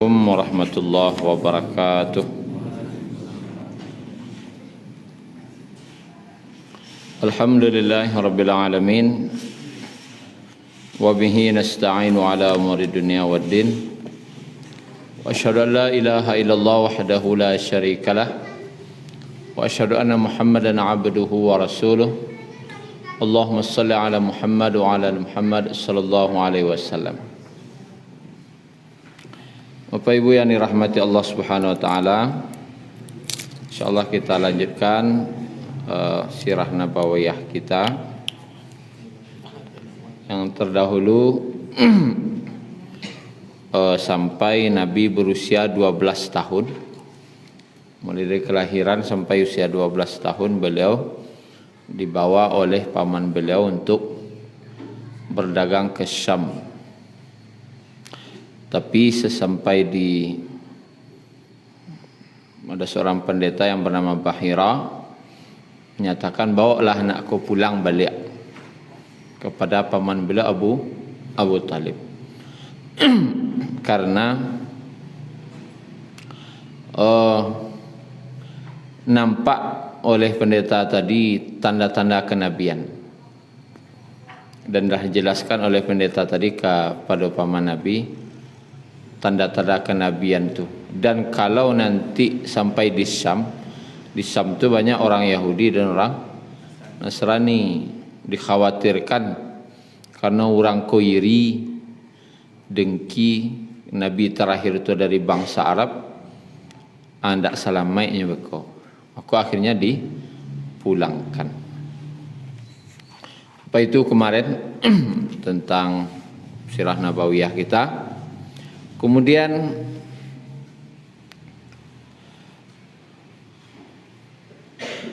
Assalamualaikum warahmatullahi wabarakatuh. Alhamdulillahi rabbil alamin. Wa bihi nasta'inu ala umuri dunya waddin. Wa asyhadu an la ilaha illallah wahdahu la syarikalah. Wa asyhadu anna Muhammadan abduhu wa rasuluh. Allahumma salli ala Muhammad wa ala Muhammad sallallahu alaihi wasallam. Bapak Ibu yang dirahmati Allah Subhanahu wa taala, insyaallah kita lanjutkan sirah nabawiyah kita yang terdahulu sampai Nabi berusia 12 tahun. Mulai dari kelahiran sampai usia 12 tahun beliau dibawa oleh paman beliau untuk berdagang ke Syam. Tapi sesampai di ada seorang pendeta yang bernama Bahira menyatakan, bawalah anakku pulang balik kepada paman beliau Abu Talib. Karena nampak oleh pendeta tadi tanda-tanda kenabian, dan dah dijelaskan oleh pendeta tadi kepada paman Nabi tanda-tanda kenabian itu. Dan kalau nanti sampai di Syam itu banyak orang Yahudi dan orang Nasrani, dikhawatirkan karena orang koiri dengki Nabi terakhir itu dari bangsa Arab, andak salamaitnya beko. Aku akhirnya dipulangkan. Apa itu kemarin tentang sirah nabawiyah kita. Kemudian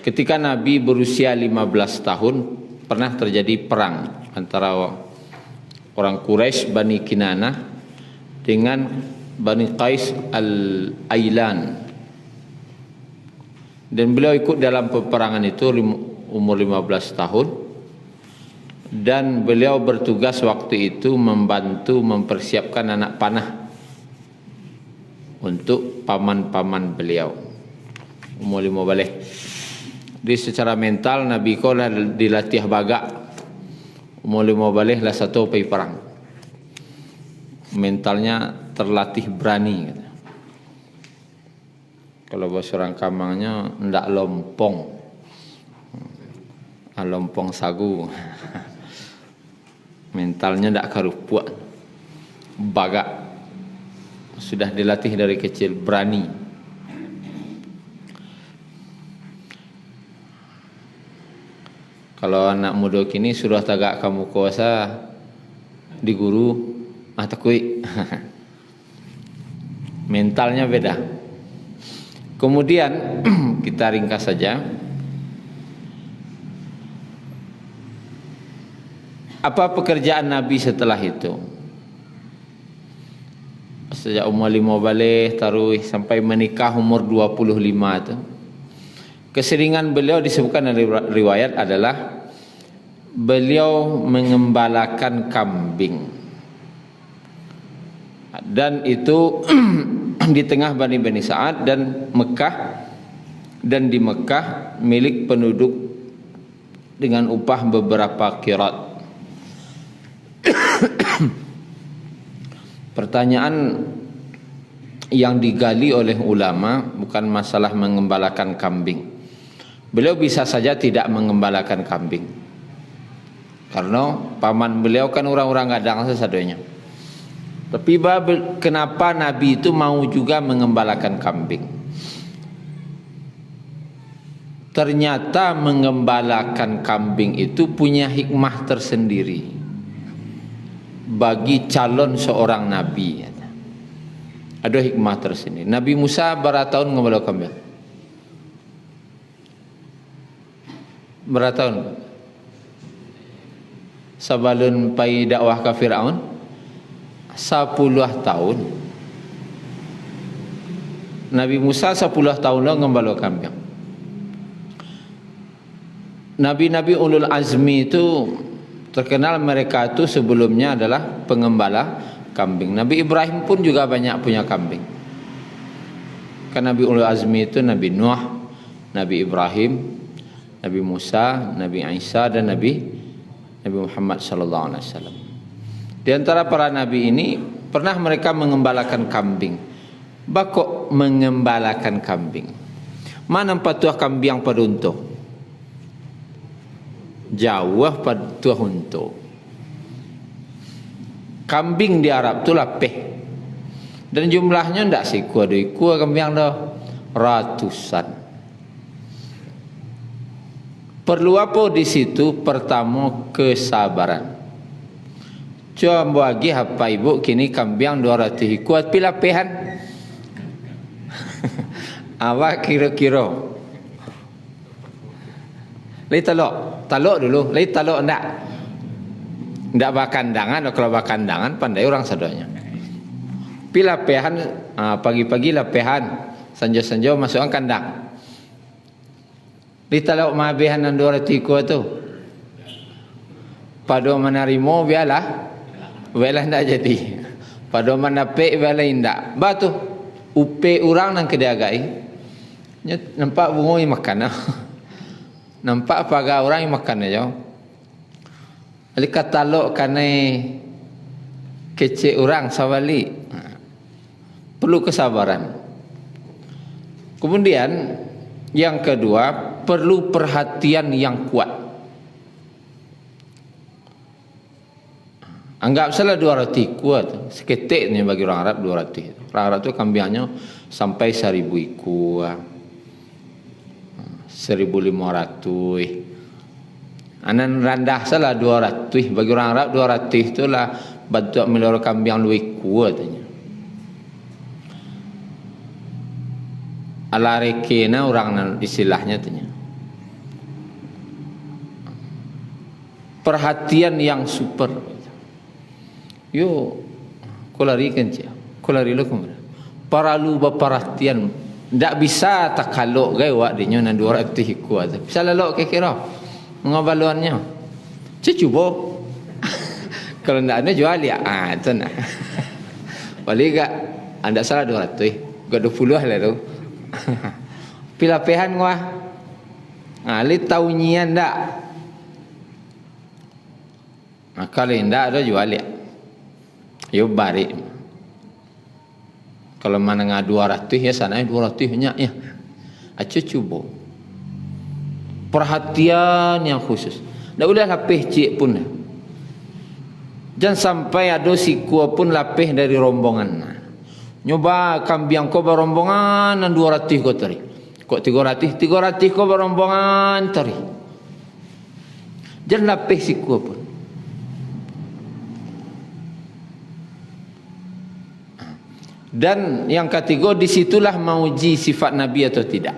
ketika Nabi berusia 15 tahun pernah terjadi perang antara orang Quraisy Bani Kinanah dengan Bani Qais Al-Ailan. Dan beliau ikut dalam peperangan itu umur 15 tahun. Dan beliau bertugas waktu itu membantu mempersiapkan anak panah untuk paman-paman beliau umur 15 balik. Jadi secara mental Nabi ko lah dilatih bagak umur 15 balik lah satu pergi perang. Mentalnya terlatih berani. Kalau bahasa orang Kamangnya ndak lompong. Lompong sagu. Mentalnya ndak karupuan. Bagak. Sudah dilatih dari kecil, berani. Kalau anak muda kini sudah tagak kamu kuasa di guru, takui. Mentalnya beda. Kemudian kita ringkas saja. Apa pekerjaan Nabi setelah itu? Sejak umur 5 balik taruh sampai menikah umur 25 itu. Keseringan beliau disebutkan dari riwayat adalah beliau mengembalakan kambing. Dan itu di tengah Bani Sa'ad dan Mekah, dan di Mekah milik penduduk dengan upah beberapa qirat. Pertanyaan yang digali oleh ulama bukan masalah mengembalakan kambing. Beliau bisa saja tidak mengembalakan kambing, karena paman beliau kan orang-orang gadang sesadonya. Tapi kenapa Nabi itu mau juga mengembalakan kambing? Ternyata mengembalakan kambing itu punya hikmah tersendiri bagi calon seorang nabi. Ada hikmah tersendiri. Nabi Musa berapa tahun ngembala kambing? Berapa tahun? Sebelum pai dakwah ke Firaun 10 tahun. Nabi Musa 10 tahun lah ngembala kambing. Nabi-nabi ulul azmi itu terkenal mereka itu sebelumnya adalah pengembala kambing. Nabi Ibrahim pun juga banyak punya kambing. Kan Nabi Ulul Azmi itu Nabi Nuh, Nabi Ibrahim, Nabi Musa, Nabi Isa dan Nabi Muhammad sallallahu alaihi wasallam. Di antara para nabi ini pernah mereka mengembalakan kambing. Bakok mengembalakan kambing. Mana patuah kambing pada untung? Jauh patuah untung. Kambing di Arab tu lapeh. Dan jumlahnya ndak sikua doi kua kambing dah ratusan. Perlu apa di situ? Pertama kesabaran. Coba bagi apa ibu kini kambing 200 kuat pilapehan. Awak kira-kira. Lai talok dulu. Lai talok ndak. Ndak bakandangan, kalau bakandangan pandai orang sadonya. Pilapehan pagi-pagi lapehan, sanjo-sanjo masuk kandang. Ditalok mabehan dan 200 kuat tu. Pado menarimo biarlah. Biarlah ndak jadi. Pado menapek biarlah ndak. Batu upe orang nang kedagai. Nampak bunga yang makan. Nampak pagar orang yang makan aja. Ali katalok kane kecil orang sawali. Perlu kesabaran. Kemudian yang kedua, perlu perhatian yang kuat. Anggap salah 200 kuat. Seketik ni bagi orang Arab 200. Orang Arab tu kambingnya sampai 1000 ekor. 1500. Anan rendah salah 200. Bagi orang Arab 200 itulah bantu melihara kambing 2 ekor katanya. Ala rekena orang istilahnya tanya. Perhatian yang super. Yo, kau larikan je. Kau lari lo kemana? Paralu berperhatian. Tak bisa tak kalok gay wak dinyo nan 200 kuat. Bisa lalok kira mengabaluannya. Cuba. Kalau ndak ada jual ya. Itu nah. Balik gak anda salah 200. Gak 20 lah tu. Pilapehan gua. Li tahu nyian ndak? Kalau ndak ada jual ya. Yo balik. Kalau mana ngah 200 ya sana 200 banyak ya. Acu cuba. Perhatian yang khusus. Ndak boleh lapih cik pun. Jangan sampai ada sikua pun lapih dari rombongan. Nyoba kambing kau berombongan dan 200 kau tari. Kok 300 kau berombongan tari. Jangan lapih sikua pun. Dan yang ketiga, disitulah mauji sifat Nabi atau tidak.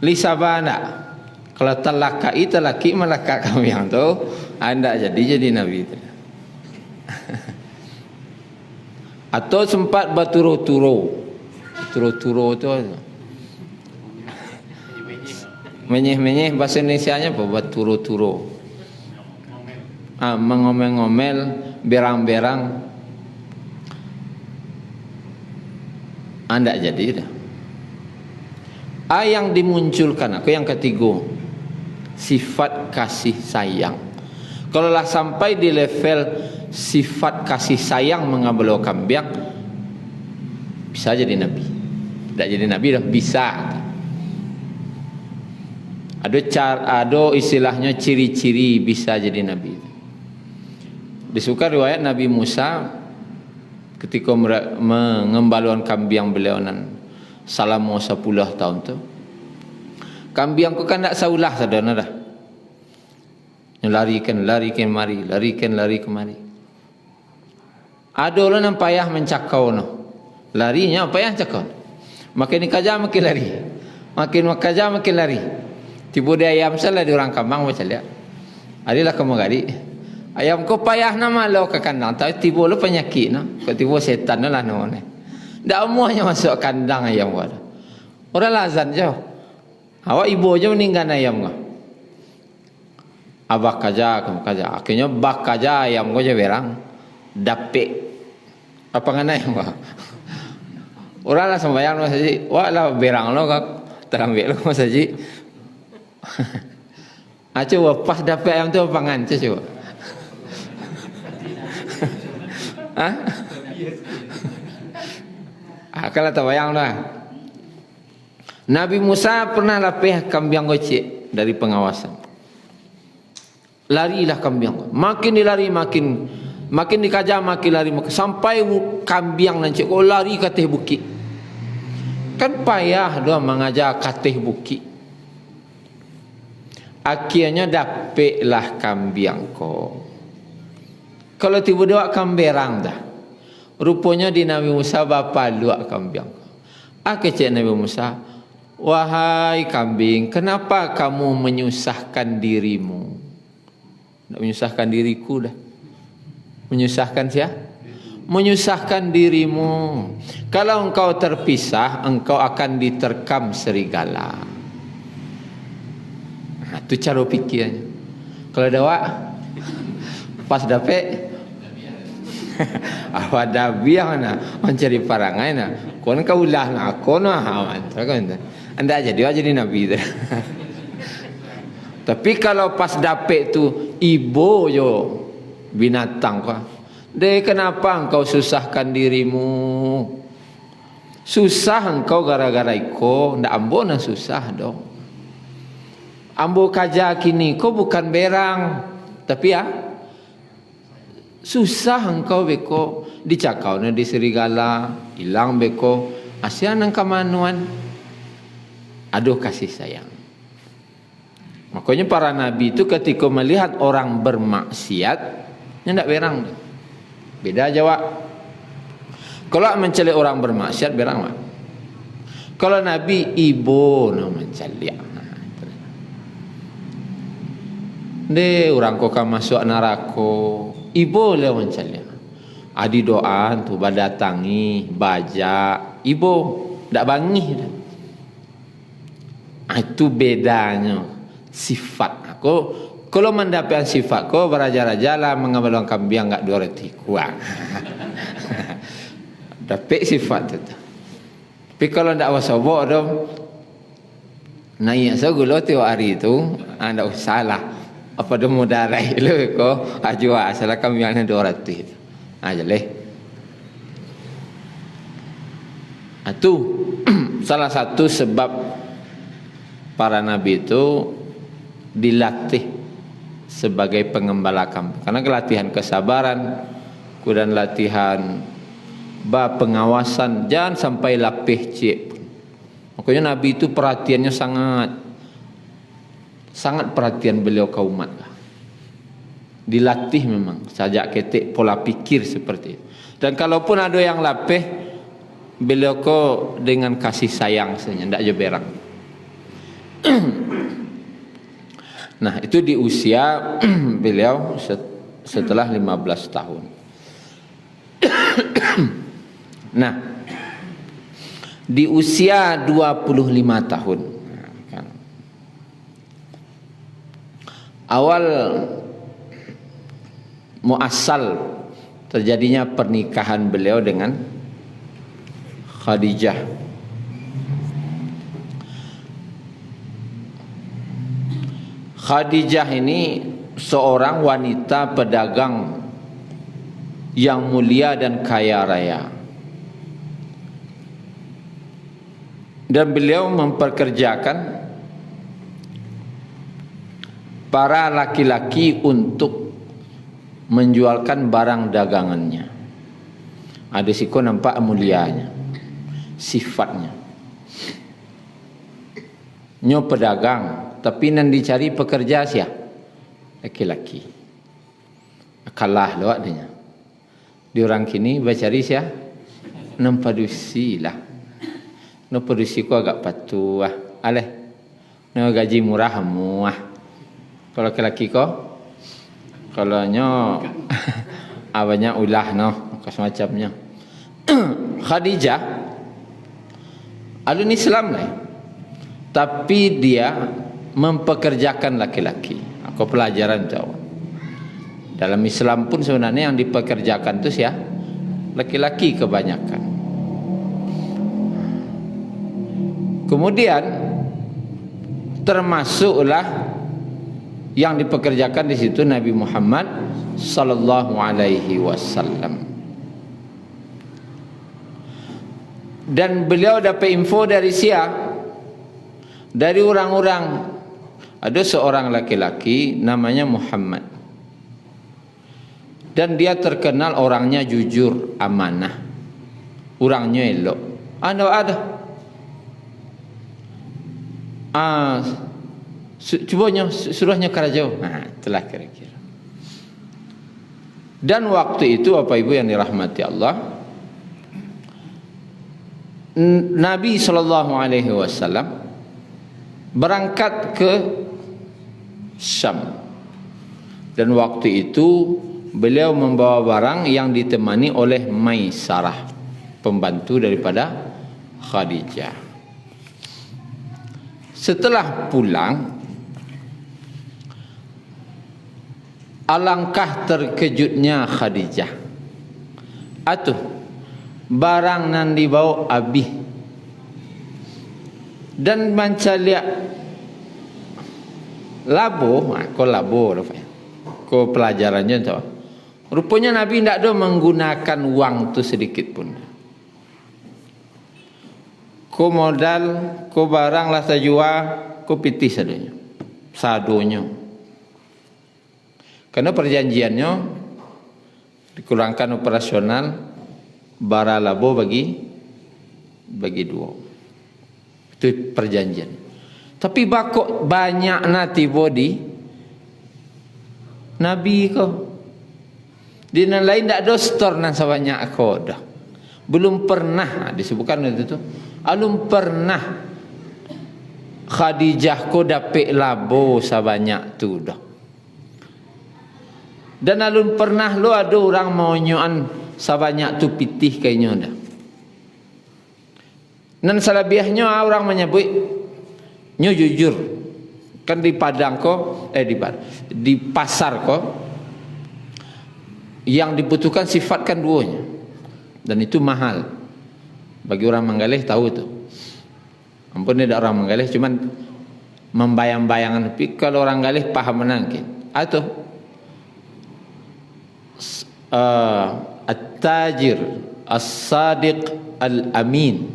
Lisabana, kalau telaki melakak kami yang tu, anda jadi Nabi itu. Atau sempat berturu-turu tu menyeh-menyeh bahasa Indonesianya apa? Berturu-turu, mengomel-ngomel, berang-berang. Anda jadi dah. Yang dimunculkan aku yang ketiga, sifat kasih sayang. Kalau lah sampai di level sifat kasih sayang mengabelo kambing, bisa jadi nabi. Tak jadi nabi dah bisa. Ada istilahnya ciri-ciri bisa jadi nabi. Disuka riwayat Nabi Musa ketika mengembaluan kambing beliau nan selama 10 tahun tu. Kambing ku kan tak saulah sadana dah. Lari kemari. Ada orang yang payah mencakau no. Larinya payah cakau. Makin dikajar makin lari. Makin dikajar makin lari. Tiba dia ayam salah di orang kambang macam lihat. Adilah kamu gadi. Ayam ko payah nama lo ke kandang. Tapi tiba lo penyakit no. Kau tiba setan lah no. Dak muahnya masuk kandang ayam ko. Orang lazan je. Awak ibu je meninggal ayam ko. abah kaja kamu kaja akhirnya bak kaja ayam goja berang dapet apa ngana yang bah orang lah sembahyang lo saja wah lah berang lo kak terambil lo saja coba pas dapet ayam tu apa ngan coba kalau terbayang lah Nabi Musa pernah lapih kambing gocek dari pengawasan. Larilah kambing. Makin dilari makin dikajar makin lari sampai kambing nanti kau lari ke teh bukit. Kan payah doa mengajar ke teh bukit. Akhirnya dapatlah kambing kau. Kalau tiba-tiba kamberang dah. Rupanya di Nabi Musa bapa luak kambing. Kecek Nabi Musa, wahai kambing, kenapa kamu menyusahkan dirimu? Tidak menyusahkan diriku dah. Menyusahkan siapa? Menyusahkan dirimu. Kalau engkau terpisah, engkau akan diterkam serigala. Nah, itu cara pikirnya. Kalau dawak, pas dapet, awak dah biar na mencari parangai na. Kon kau ulah na kon awan. Anda jadi nabi tu. Tapi kalau pas dapet tu ibu yo binatang kau. Deh kenapa engkau susahkan dirimu? Susah engkau gara-gara iko, ndak ambo na susah dong. Ambo kaja kini kau bukan berang, tapi ya susah engkau beko dicakau na di serigala hilang beko asian engkau manuan aduh kasih sayang. Makanya para nabi itu ketika melihat orang bermaksiat ndak berang beda jawab. Kalau mencela orang bermaksiat berang mak. Kalau nabi ibu na mencela de orang kau masuk neraka ibu le mencela. Adi doa tu badatangi baja ibu ndak bangih dah. Itu bedanya sifat aku. Kalau mendapat sifat kau beraja-raja lah mengambil kambing enggak 200 kuang. Dapat sifat tu. Tapi kalau ndak wasobok dong naik segala tiap hari tu anda salah. Apa dia mudarai lu ko ajwa asal kambing ana 200. Aja leh. Itu salah satu sebab para nabi itu dilatih sebagai pengembala kambing. Karena latihan kesabaran, kemudian latihan pengawasan, jangan sampai lapih cik. Makanya nabi itu perhatiannya sangat perhatian beliau ke umat. Dilatih memang sajak ketik pola pikir seperti itu. Dan kalaupun ada yang lapih, beliau ko dengan kasih sayang saja, tidak jeberang. Nah itu di usia beliau setelah 15 tahun. Nah di usia 25 tahun awal muasal terjadinya pernikahan beliau dengan Khadijah. Khadijah ini seorang wanita pedagang yang mulia dan kaya raya. Dan beliau memperkerjakan para laki-laki untuk menjualkan barang dagangannya. Ada siko nampak mulianya, sifatnya. Nyo pedagang, tapi nan dicari pekerja siapa? Laki-laki. Kalah lo adanya. Di orang kini bacari siapa? Nampadusi lah. Nampadusi ko agak patuh ah. Aleh. No gaji murah muah. Kalau laki-laki ko, kalau nyo awalnya ulah no, semacamnya. Khadijah, alun Islam lah, tapi dia mempekerjakan laki-laki. Aku Kau pelajaran tu. Dalam Islam pun sebenarnya yang dipekerjakan tu siapa? Laki-laki kebanyakan. Kemudian termasuklah yang dipekerjakan di situ Nabi Muhammad sallallahu alaihi wasallam. Dan beliau dapat info dari siapa? Dari orang-orang. Ada seorang laki-laki namanya Muhammad. Dan dia terkenal orangnya jujur, amanah. Orangnya elok. Ada. Cubanya suruhnya kerajau. Itulah kira-kira. Dan waktu itu Bapak Ibu yang dirahmati Allah, Nabi SAW berangkat ke Syam. Dan waktu itu beliau membawa barang yang ditemani oleh Maisarah, pembantu daripada Khadijah. Setelah pulang, alangkah terkejutnya Khadijah. Atuh, barang nan dibawa habis. Dan mancaliak labo, kau labo rupanya. Kau pelajarannya tahu. Rupanya Nabi tidak ada menggunakan wang tu sedikit pun. Kau modal, kau barang lah jual, kau pitih sadanya. Sadonya. Karena perjanjiannya dikurangkan operasional bara labo bagi dua. Itu perjanjian. Tapi bakok banyak nanti body Nabi kau. Di yang lain tak ada store nan sebanyak kau dah. Belum pernah disebutkan itu tu. Belum pernah Khadijah kau dapat labo sebanyak tu dah. Dan alun pernah lo ada orang mau nyoan sebanyak tu pitih kayaknya dah. Dan salabiahnya orang menyebut nyo jujur. Kan di padang ko di pasar ko yang dibutuhkan sifatkan duanya. Dan itu mahal. Bagi orang Manggaleh tahu itu. Ampun tidak orang Manggaleh cuman membayang-bayangkan, tapi kalau orang Galeh paham menangkin. Atau at-tajir as-sadiq al-amin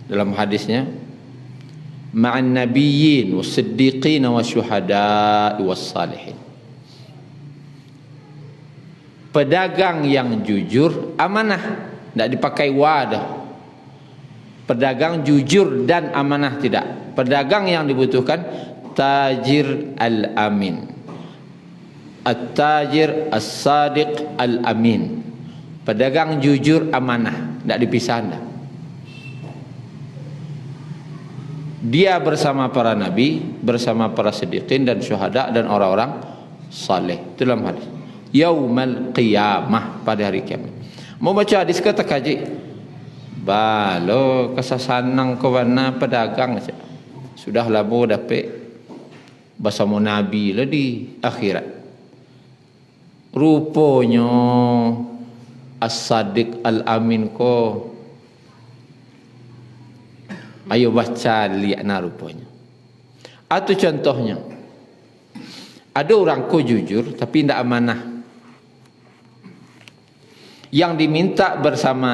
dalam hadisnya ma'an nabiyyin was-siddiqin wasyuhada'i was-salihin. Pedagang yang jujur amanah, tidak dipakai wadah. Pedagang jujur dan amanah tidak. Pedagang yang dibutuhkan tajir al-amin, at-tajir as-sadiq al-amin. Pedagang jujur amanah, tidak dipisah anda. Dia bersama para nabi, bersama para siddiqin dan syuhada dan orang-orang saleh. Itu dalam hadis. Yaumal qiyamah, pada hari kiamat. Mau baca hadis ke tak kaji? Balo kesasanang ko warna pedagang saja. Sudah labo dapat bersama nabi lah di akhirat. Rupanya as-sadiq al-amin ko. Ayo baca lihat na rupanya. Atau contohnya, ada orang ko jujur tapi tidak amanah. Yang diminta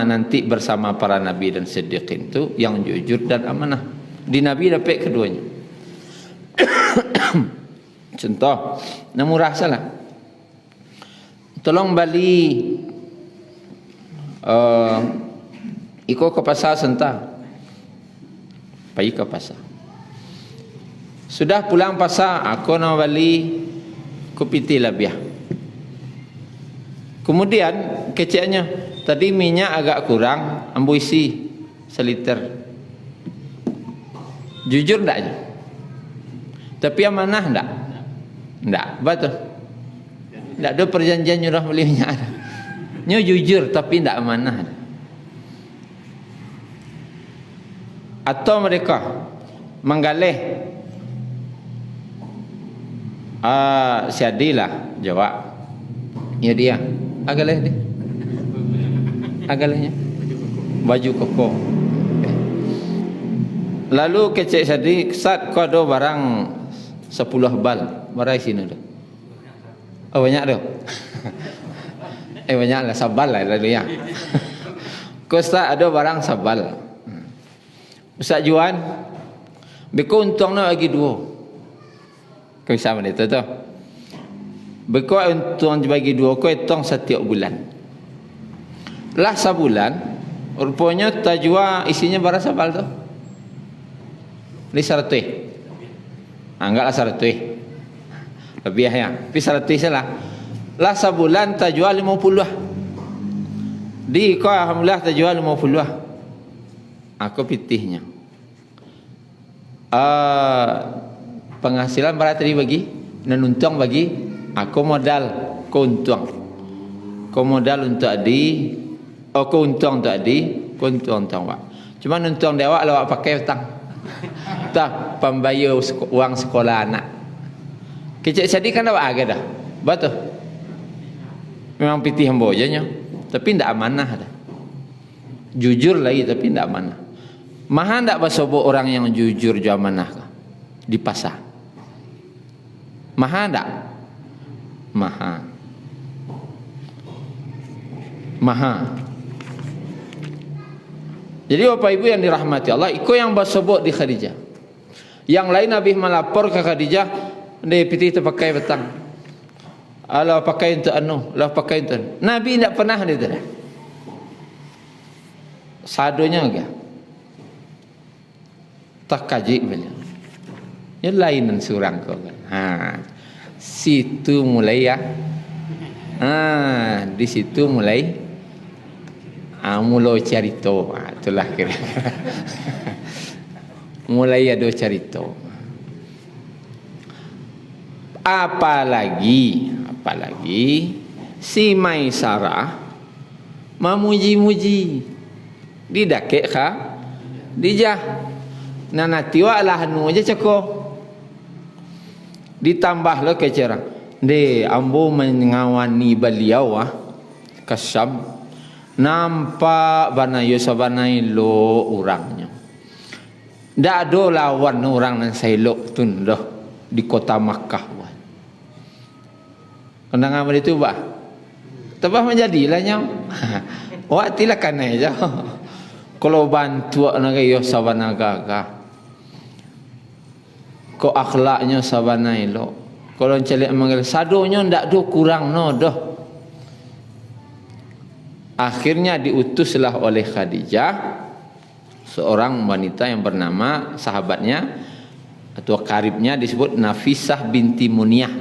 nanti bersama para nabi dan siddiqin itu yang jujur dan amanah. Di nabi dapat keduanya. Contoh, murah salah. Tolong bali iko ke pasar senta. Pergi ke pasar. Sudah pulang pasar, aku nak bali kupiti labiah. Kemudian keceknya, tadi minyak agak kurang, ambil isi seliter. Jujur tak je? Tapi amanah tak? Tak, betul. Tak ada perjanjian nyurah beli minyak. Nyo jujur tapi tak amanah. Atau mereka menggalih Siadilah jawab. Ya dia. Agaleh dia. Agalehnya. Baju koko. Lalu kecek Syadi, "Sat kau ada barang 10 bal. Barai sini dah." Oh banyak dah. Banyak lah, sabal lah lalu ya. Kau Ustaz ada barang sabal. Ustaz Juan, beko untung nak bagi 2. Kau bisa mana tu tu? Beko untung bagi 2, kau hitung setiap bulan. Lah sebulan, rupanya tajwa isinya barang sabal tu. Ini 100. Enggaklah 100. Lebih ya. Tapi 100 salah. Lah sebulan tajwa 50 lah. Di kau alhamdulillah tajwa 50 lah. Aku pitihnya. Penghasilan berapa tadi bagi? Dan untung bagi aku modal, kau untung. Kau modal untuk adi, kau untung untuk adi, kau untung pak. Cuma untung dia awak lawak pakai hutang. Tak pembayar uang sekolah anak. Kecik Syadi kan awak agak dah. Betul. Memang pitih hamba aja, tapi ndak amanah dah. Jujur lagi tapi ndak amanah. Maha ndak bersobok orang yang jujur ju amanah di pasar? Maha ndak? Maha. Maha. Jadi Bapak Ibu yang dirahmati Allah, ikut yang bersobok di Khadijah. Yang lain Nabi melapor ke Khadijah, dia pitih terpakai petang. Allah pakai untuk anu, Allah pakai untuk anu. Nabi tidak pernah dia tu. Sadonya agak tak kaji beliau. Yang lainan surang kau kan. Situ mulai ya. Di situ mulai mulai carito. Itulah kira. Mulai ada carito. Apalagi si Maisarah memuji-muji didakek dijah nanatiwa lah anu aja ceko ditambah lo kecerang de ambo mengawani beliau kesam nampak banayo sabanai lo orangnya ndak ada lawan orang nan sailok tun dah di kota Makkah. Kenang amal itu bah. Tabah menjadilah nyau. Wak tilakan aja. Kalau bantu nak yo sabana gaga. Ko akhlaknya sabana elo. Kalau celek manggil sadonya ndak do kurang no doh. Akhirnya diutuslah oleh Khadijah seorang wanita yang bernama sahabatnya atau karibnya disebut Nafisah binti Muniyah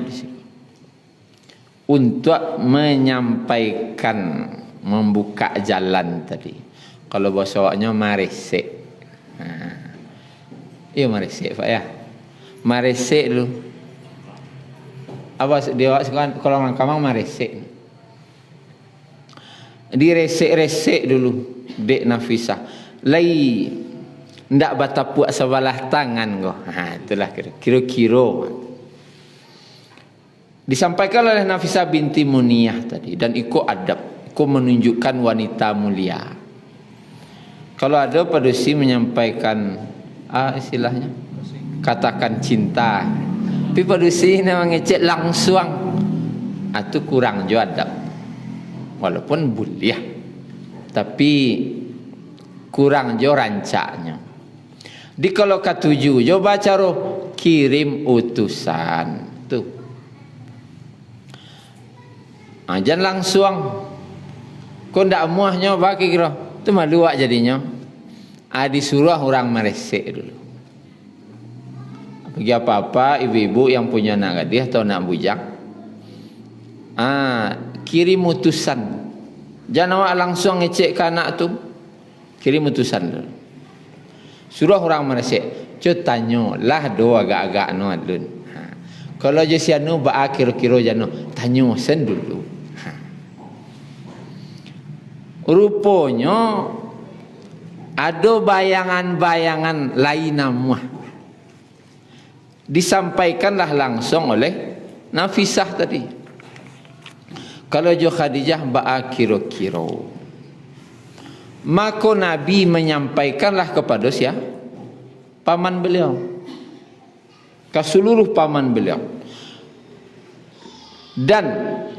untuk menyampaikan membuka jalan tadi. Kalau bahasa awaknya maresek. Iya maresek Pak ya. Maresek dulu. Apa dia sekarang kalau orang Kamang maresek. Diresek-resek dulu Dek Nafisah. Lai ndak batapuak sebelah tangan kau. Itulah kira-kira. Disampaikan oleh Nafisah binti Muniyah tadi dan ikut adab, ikut menunjukkan wanita mulia. Kalau ada padusi menyampaikan istilahnya katakan cinta, tapi padusi nak ngecek langsung, itu kurang jo adab. Walaupun mulia, tapi kurang jo rancaknya. Di kalau ketujuh jo baca roh kirim utusan tuh. Jangan langsung. Kau ndak muahnya bagi kira. Itu malu wak jadinya. Disuruh orang meresek dulu. Bagi apa-apa ibu-ibu yang punya anak gadis atau anak bujang. Kirim utusan. Jangan awak langsung ngecek ke anak tu. Kirim utusan dulu. Suruh orang meresek. Cuk tanya lah do agak-agak no adun. Kalau je sianu ba kira-kira jano tanya sen dulu. Rupanya ada bayangan-bayangan lain namanya. Disampaikanlah langsung oleh Nafisah tadi. Kalau jo Khadijah ba'a kiro-kiro. Maka Nabi menyampaikanlah kepada siapa? Paman beliau. Ke seluruh paman beliau. Dan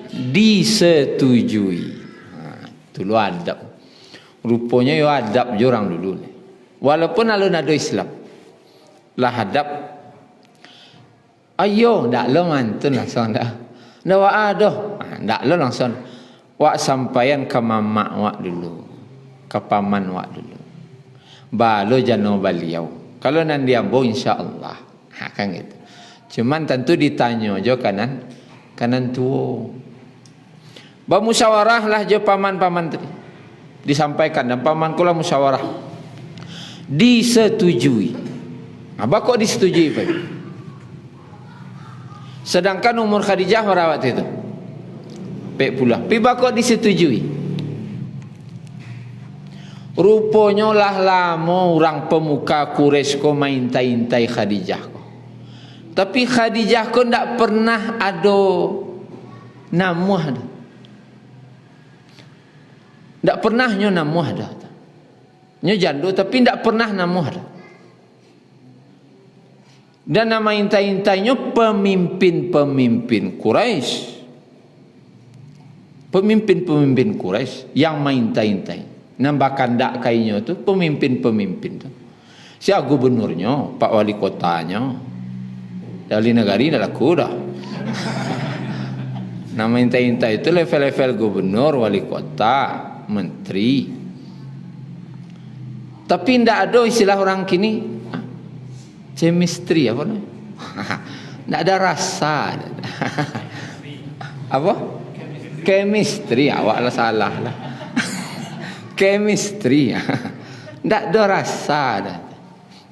disetujui. Dulu adab. Rupanya yo adab jorang dulu ni. Walaupun alun ada Islam. Lah adab. Ayo, ndak lo mantun langsung dah. Ndak wa adoh. Ndak lo langsung. Wak sampaian ke mamak wak dulu. Ke paman wak dulu. Balo jano beliau. Kalau nan dia bo insya-Allah. Kan gitu. Cuman tentu ditanya jo kanan tua. Bermusyawarah lah je paman-paman tadi. Disampaikan dan paman kula musyawarah. Disetujui. Apa kok disetujui Pak? Sedangkan umur Khadijah merawat itu 40. Piba kok disetujui? Rupanya lah lama orang pemuka Quraisy ko main intai Khadijah ko. Tapi Khadijah ko ndak pernah ada namuh ada. Ndak pernah nyo namuh ada. Nyo jando tapi ndak pernah namuh ada. Dan nama intai-intainya pemimpin-pemimpin Quraisy. Pemimpin-pemimpin Quraisy yang main intai-intai. Nambah kandak kainya tu pemimpin-pemimpin tu. Siapa gubernurnya, Pak Wali Kotanya. Dari negari dah laku dah. Nama intai-intai itu level-level gubernur, wali kota, menteri. Tapi tidak ada istilah orang kini chemistry apa namanya? Tidak ada rasa. Apa? Chemistry. Awaklah salah lah. Chemistry. Tidak ada rasa.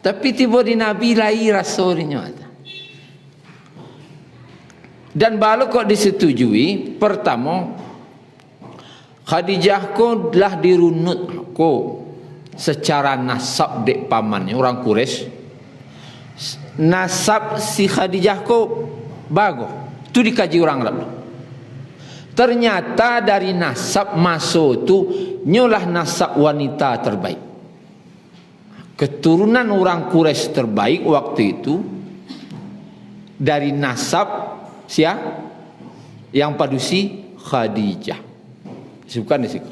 Tapi tiba di Nabi lain rasanya. Dan baru kok disetujui. Pertama, Khadijah ko telah dirunut ko secara nasab dek pamannya orang Quraisy. Nasab si Khadijah ko bagus. Itu dikaji orang Arab. Ternyata dari nasab masuk tu nyolah nasab wanita terbaik. Keturunan orang Quraisy terbaik waktu itu dari nasab siapa? Yang padusi Khadijah. Disebutkan di situ.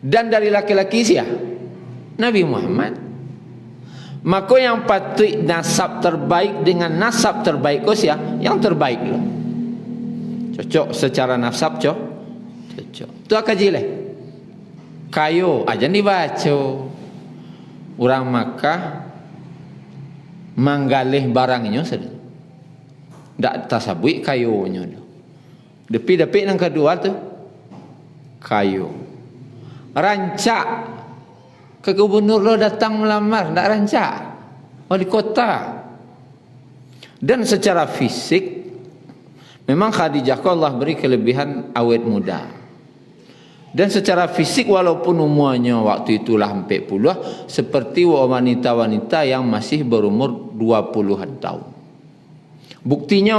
Dan dari laki-laki siapa? Nabi Muhammad. Maka yang patut nasab terbaik dengan nasab terbaik kau siapa? Yang terbaik dulu. Cocok secara nasab cocok. Tu kaji leh. Kayu aja dibaca. Orang Makkah manggalih barangnya sedang. Tak tasabui kayunya. Depi-depi yang kedua tu kayu. Rancak ke gubernur lo datang melamar, tak rancak. Wali kota. Dan secara fisik memang Khadijah Allah beri kelebihan awet muda. Dan secara fisik walaupun umurnya waktu itulah 40, seperti wanita-wanita yang masih berumur 20-an tahun. Buktinya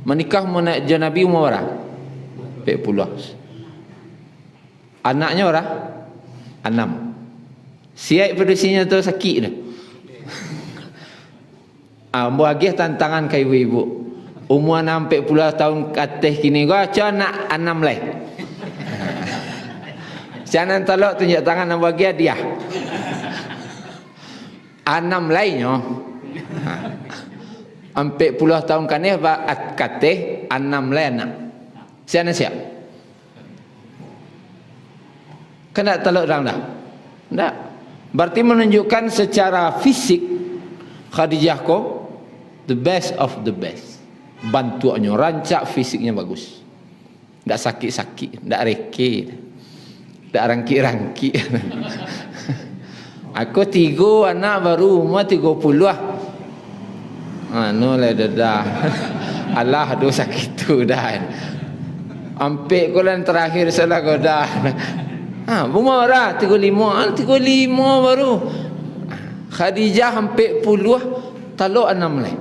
menikah menaik Nabi umur berapa? 40. Anaknya berapa? 6. Siap pedisinya tu sakit dah. Bahagia tantangan ke ibu-ibu. Umur 40 tahun ke atas kini gua aca anak 6 lai. Jangan talak tunjuk tangan yang bahagia dia. 6 lainnya. 40 tahun kan ni kateh 6 lai anak. Siapa? Kena talak orang dah. Tak. Berarti menunjukkan secara fisik Khadijah ko the best of the best. Bantuannya rancak fisiknya bagus. Tak sakit-sakit, tak reke, tak rangki-rangki. Aku 3 anak baru umur 30 lah. Anu lah dah. Allah aduh sakit tu dah. Ampek ko lan terakhir salah ko dah. Umur dah 35 baru. Khadijah hampir 40 taluk 6 lai.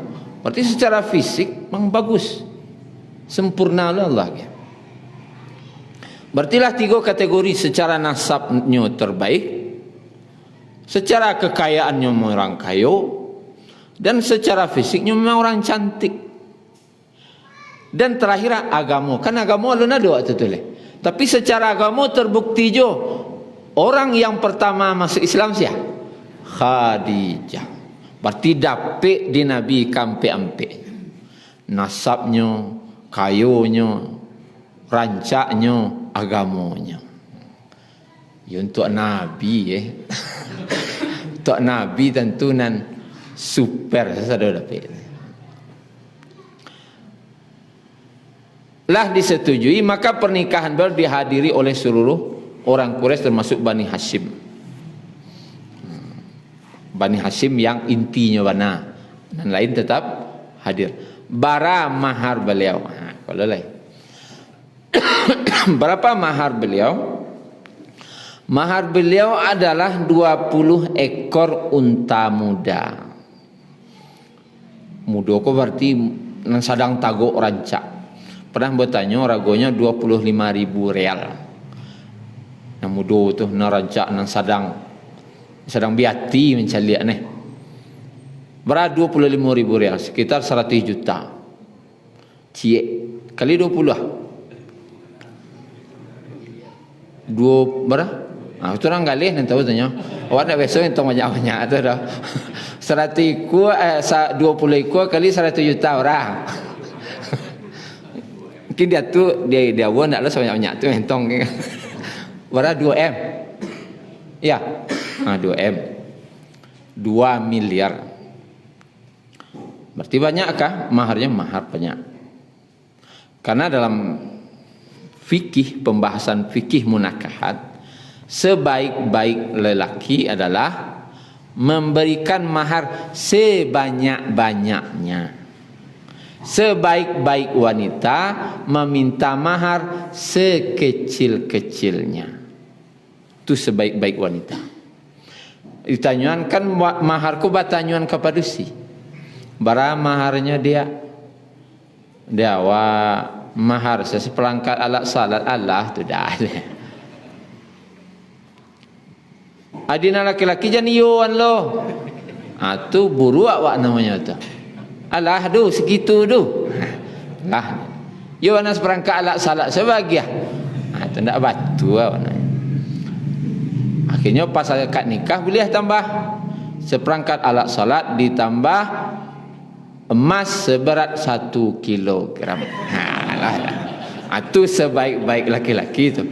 Berarti secara fisik memang bagus, sempurna Allah. Berartilah 3 kategori: secara nasabnya terbaik, secara kekayaannya orang kaya, dan secara fisiknya memang orang cantik. Dan terakhir agama. Kan agama alun ada waktu tu. Tapi secara agama terbukti jo orang yang pertama masuk Islam siapa? Khadijah. Berarti dapet di Nabi kampe-ampe. Nasabnya, kayonya, rancaknya, agamanya. Ya untuk Nabi untuk Nabi tentu nan super saya dapat. Lah disetujui, maka pernikahan beliau dihadiri oleh seluruh orang Quraisy termasuk Bani Hashim. Bani Hashim yang intinya bana, dan lain tetap hadir. Bara mahar beliau. Kalau lain. Berapa mahar beliau? Mahar beliau adalah 20 ekor unta muda. Muda kok berarti sedang tagok rancak. Pernah bertanya ragonya 25.000 real. Yang muda tu nak rancak nan sedang biati mencaliak nih. Berat 25.000 real, sekitar 100 juta. Cie kali 20 lah. 2 berapa? Itu orang galih nanti tahu tanya. Awak nak besok yang banyak-banyak tu dah. 100 ekor 20 ekor kali 100 juta orang. Mungkin dia pun nak lah sebanyak-banyak tu entong. Berapa 2M? Ya. 2M. 2 miliar. Berarti banyakkah? Maharnya mahar banyak. Karena dalam fikih, pembahasan fikih munakahat, sebaik-baik lelaki adalah memberikan mahar sebanyak-banyaknya. Sebaik-baik wanita meminta mahar sekecil-kecilnya. Itu sebaik-baik wanita. Ditanyakan kan maharku batanyuan kepada si. Bara maharnya dia mahar seperangkat alat salat Allah tu dah. Adina laki-laki jangan yuan lo. Tu buru awak namanya tu. Alah tu segitu tu. Lah. Yuan seperangkat alat salat sebagian. Tu ndak batu awak namanya. Akhirnya pas akad nikah boleh tambah seperangkat alat salat ditambah emas seberat 1 kilogram. Itu sebaik-baik laki-laki tu.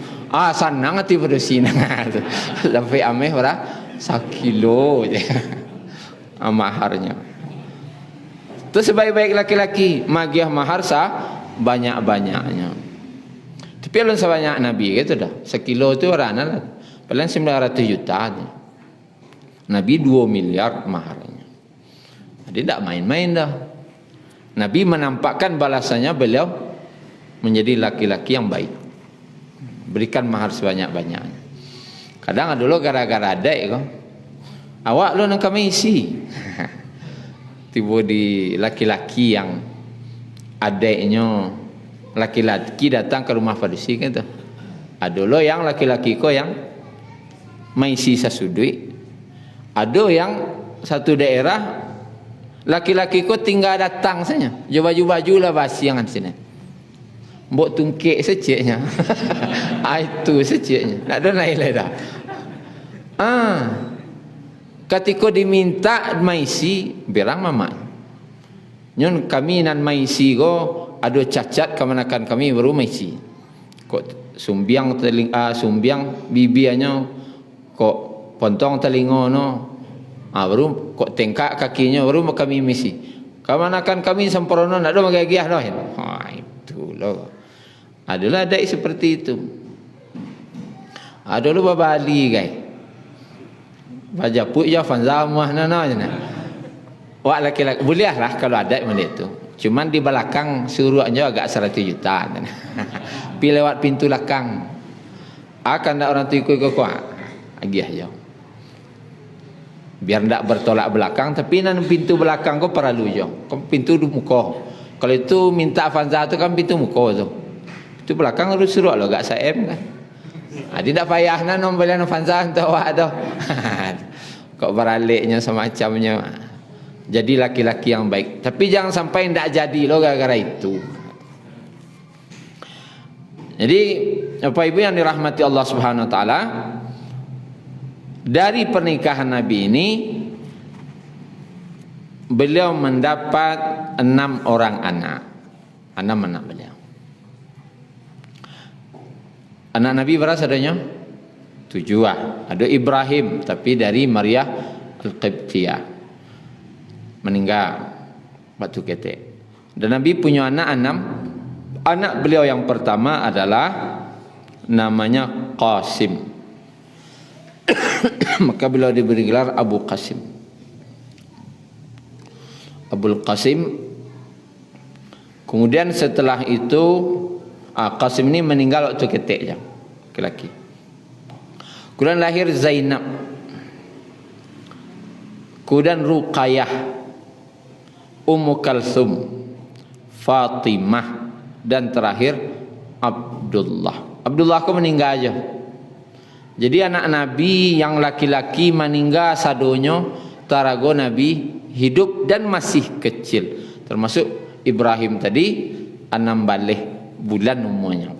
Senang hati bersih tu. Sampai ameh berapa? 1 kilo je. Maharnya. Itu sebaik-baik laki-laki. Magiah mahar banyak-banyaknya. Tapi alun sebanyak Nabi gitu dah. 1 kilo tu orang lah. Paling 900 juta. Nabi 2 miliar maharnya. Jadi tak main-main dah. Nabi menampakkan balasannya beliau menjadi laki-laki yang baik. Berikan mahar sebanyak-banyaknya. Kadang dulu gara-gara adek kau. Awak lu nak kami isi. Tiba di laki-laki yang adeknya laki-laki datang ke rumah Farisi kan tu. Ada lo yang laki-laki kau yang maisi sasudui. Ada yang satu daerah laki-laki kau tinggal datang saja. Baju-baju lah basi yang sini. Mbok tungkik seceknya. Itu seceknya. Tak ada lain dah. Ketika diminta maisi berang mama. Nyon kami nan maisi go ada cacat kemanakan kami baru maisi. Kok sumbiang sumbiang bibianya kok pontong telinga no. Baru kok tengkak kakinya baru kami misi. Kemanakan kami sempurna nak ada magagiah dah. Itu loh. Adalah ada seperti itu. Ada lu babali guys. Baca pun ya fanzamah nana je. Wak laki-laki boleh lah kalau ada macam itu. Cuman di belakang suruhnya agak 100 juta. Pi lewat pintu belakang. Akan ada orang tu ikut kuat. Agiah je. biar ndak bertolak belakang, tapi nan pintu belakang kau perlu jo, kau pintu di muka. Kalau itu minta Avanza tu kan pintu muka tu, itu belakang harus suruh lo gak saem kan. Tidak payah nan nombeli Avanza untuk awak tu. Kok beraliknya semacamnya. Jadi laki-laki yang baik, tapi jangan sampai ndak jadi lo gara-gara itu. Jadi Bapak Ibu yang dirahmati Allah Subhanahu wa taala, dari pernikahan Nabi ini beliau mendapat 6 orang anak. 6 anak beliau. Anak Nabi berapa adanya? 7. Ada Ibrahim, tapi dari Maria Al-Qibtiyah, meninggal waktu ketek. Dan Nabi punya anak 6. Anak beliau yang pertama adalah namanya Qasim. Maka beliau diberi gelar Abu Qasim. Abul Qasim. Kemudian setelah itu Qasim ini meninggal waktu ketek je, laki-laki. Kemudian lahir Zainab, kemudian Ruqayyah, Ummu Kalsum, Fatimah, dan terakhir Abdullah. Abdullah aku meninggal aja. Jadi anak Nabi yang laki-laki meninggal sadonyo, tarago Nabi hidup dan masih kecil. Termasuk Ibrahim tadi 6 bulan umurnya.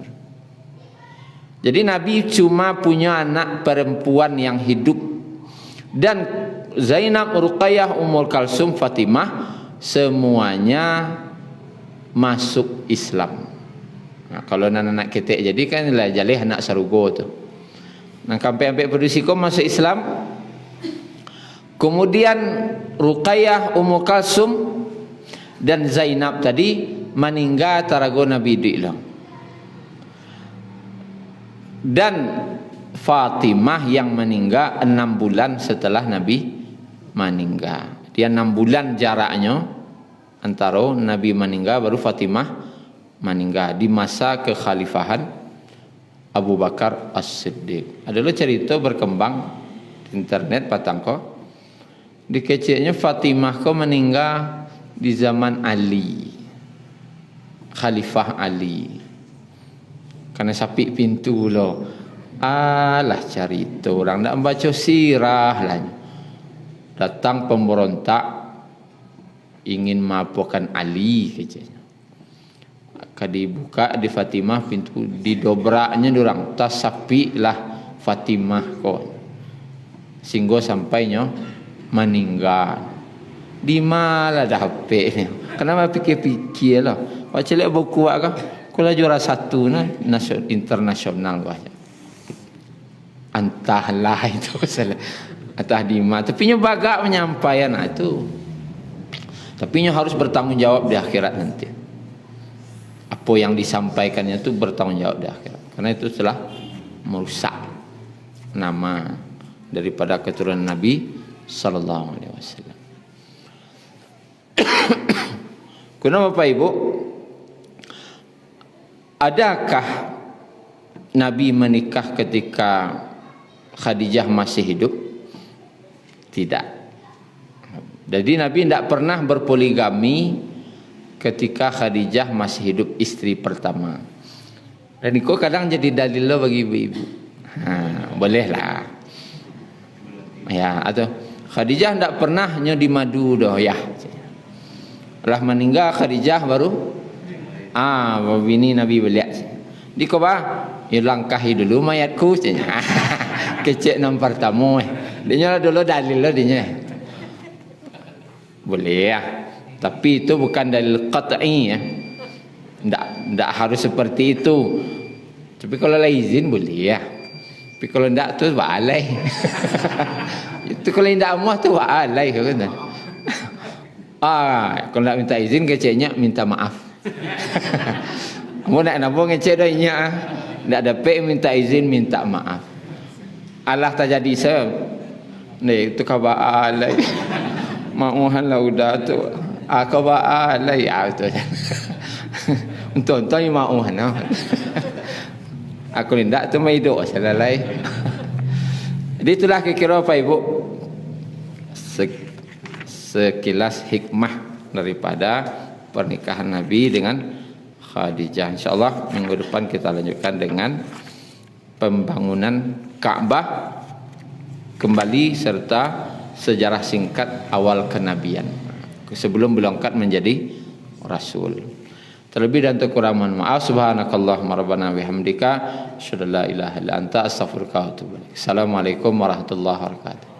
Jadi Nabi cuma punya anak perempuan yang hidup. Dan Zainab, Ruqayyah, Ummul Kalsum, Fatimah semuanya masuk Islam. Nah, kalau anak-anak ketek jadi kan lah jalih anak sarugo tu. Nah, sampai berisiko masuk Islam. Kemudian Ruqayyah, Ummu Kalsum dan Zainab tadi meninggal tarago Nabi diilang. Dan Fatimah yang meninggal 6 bulan setelah Nabi meninggal. Dia 6 bulan jaraknya antara Nabi meninggal baru Fatimah meninggal di masa kekhalifahan Abu Bakar As-Siddiq. Adalah cerita berkembang di internet patangko. Di kecilnya Fatimah ko meninggal di zaman Ali, Khalifah Ali. Karena sapi pintu lo. Alah cerita orang nak baca sirah lah. Datang pemberontak ingin mapukan Ali kecilnya. Dibuka di Fatimah pintu, didobraknya dorang tas sapi lah Fatimah kok. Singgo sampainya meninggal. Di mana dah HP ni? Kenapa fikir-fikir lah. Baca lihat buku akak. Kula juara 1 na nasional internasional bahasa. Entahlah itu salah. Entah di mana. Tapi nya bagak menyampaikan itu. Tapi nya harus bertanggung jawab di akhirat nanti. Apa yang disampaikannya itu bertanggung jawab di akhirat. Karena itu telah merusak nama daripada keturunan Nabi sallallahu alaihi wasallam. Kenapa Bapak Ibu? Adakah Nabi menikah ketika Khadijah masih hidup? Tidak. Jadi Nabi tidak pernah berpoligami ketika Khadijah masih hidup, istri pertama. Dan itu kadang jadi dalil bagi ibu-ibu. Bolehlah. Ya, atau Khadijah tidak pernah di madu dah ya. Setelah meninggal Khadijah baru bini Nabi beliak. Di koba langkahi dulu mayatku. Kecek nombor tamu. Dia dulu dalil lah dia. Boleh ya. Tapi itu bukan dalil qat'i ya. Tidak harus seperti itu. Tapi kalau lah izin boleh ya. Tapi kalau tidak tu balai. Itu kalau tidak muah tu balai kan. Kalau tidak minta izin keceknya minta maaf. Kamu nak nabung ngecek dah inya. Tidak dapat minta izin minta maaf. Allah tak jadi saya. Ni itu khabar alai. Mauhan lah udah tu. Khabar alai tu. Untuk mauhan. Aku tidak tu mai hidup salah lai. Jadi itulah kira-kira Pak Ibu sekilas hikmah daripada pernikahan Nabi dengan Khadijah. Insyaallah minggu depan kita lanjutkan dengan pembangunan Ka'bah kembali serta sejarah singkat awal kenabian sebelum beliau angkat menjadi rasul. Terlebih dan terkurang mohon maaf. Subhanakallahumma rabbana bihamdika asyhadu an la ilaha illa anta astaghfiruka wa atubu ilaik. Assalamualaikum warahmatullahi wabarakatuh.